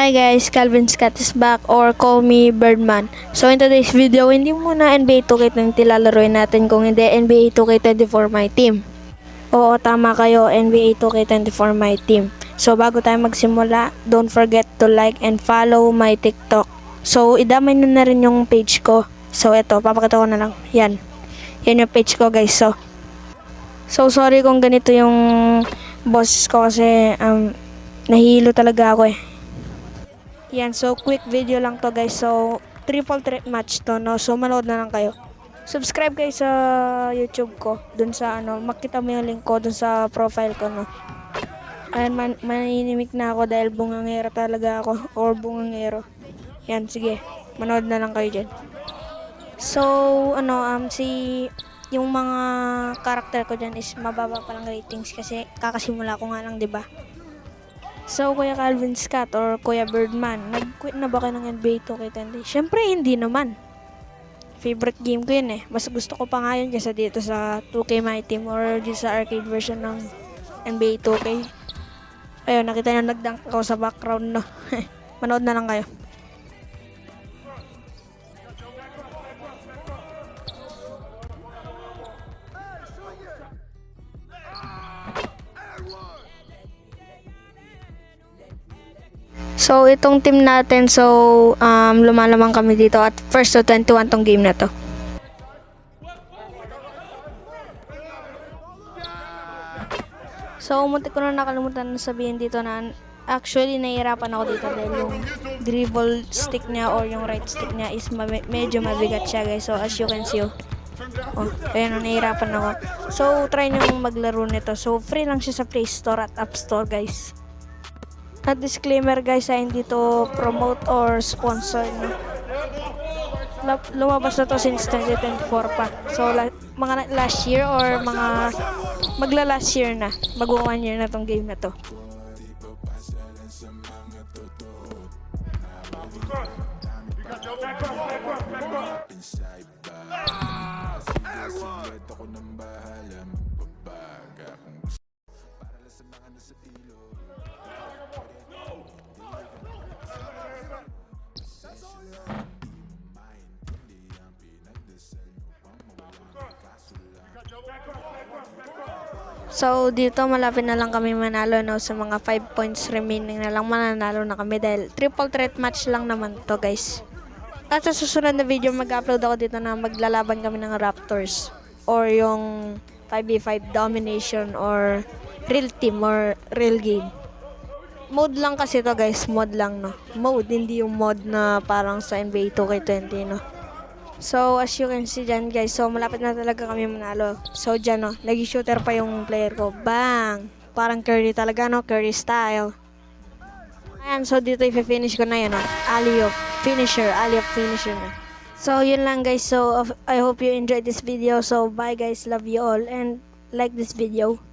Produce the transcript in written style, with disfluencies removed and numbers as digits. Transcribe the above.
Hi guys, Calvin Scott is back or call me Birdman. So in today's video, hindi muna NBA 2K20 lalaroin natin kung hindi NBA 2K24 my team. Oo, tama kayo, NBA 2K24 my team. So bago tayo magsimula, don't forget to like and follow my TikTok. So idamay na rin yung page ko. So eto, papakita ko na lang. Yan yung page ko guys. So sorry kung ganito yung boses ko kasi nahihilo talaga ako eh. Yan, so quick video lang to guys. So triple threat match to, no? So manood na lang kayo. Subscribe kayo sa YouTube ko. Dun sa makita mo yung link ko dun sa profile ko, no? Ayan, maninimik na ako dahil bungangero talaga ako. Or bungangero. Yan, sige. Manood na lang kayo dyan. So, yung mga karakter ko dyan is mababa pa lang ratings kasi kakasimula ko nga lang, 'di ba? So, Kuya Calvin Scott or Kuya Birdman, nag-quit na ba kayo ng NBA 2K20? Siyempre, hindi naman. Favorite game ko yun eh. Mas gusto ko pa nga yun kaysa dito sa 2K My Team or dito sa arcade version ng NBA 2K. Ayun, nakita nyo nagdunk ako sa background, no? Manood na lang kayo. So, itong team natin, lumalamang kami dito at first to 21 tong game na to. So, muntik ko na nakalimutan na sabihin dito na actually nahihirapan ako dito dahil yung dribble stick niya or yung right stick niya is medyo mabigat siya guys. So, as you can see, ayun, nahihirapan ako. So, try nyo maglaro nito. So, free lang siya sa Play Store at App Store guys. At disclaimer guys, hindi to promote or sponsor, no? Lumabas na to since 2024 pa. So mga last year or mga magla last year na. Mag 1 year na tong game na to. So, dito malapit na lang kami manalo, no? Sa mga 5 points remaining na lang mananalo na kami dahil triple threat match lang naman to guys. At sa susunod na video, mag-upload ako dito na maglalaban kami ng Raptors or yung 5v5 domination or real team or real game. Mode lang kasi to guys, mod lang, no? Mode, hindi yung mod na parang sa NBA 2K20, no? So, as you can see dyan guys, so malapit na talaga kami manalo. So, dyan, no, nag-shooter pa yung player ko. Bang! Parang Curry talaga, no? Curry style. Ayan, so dito i-finish ko na yun, no? Alley-oop finisher na. So, yun lang guys. So, I hope you enjoyed this video. So, bye guys. Love you all. And like this video.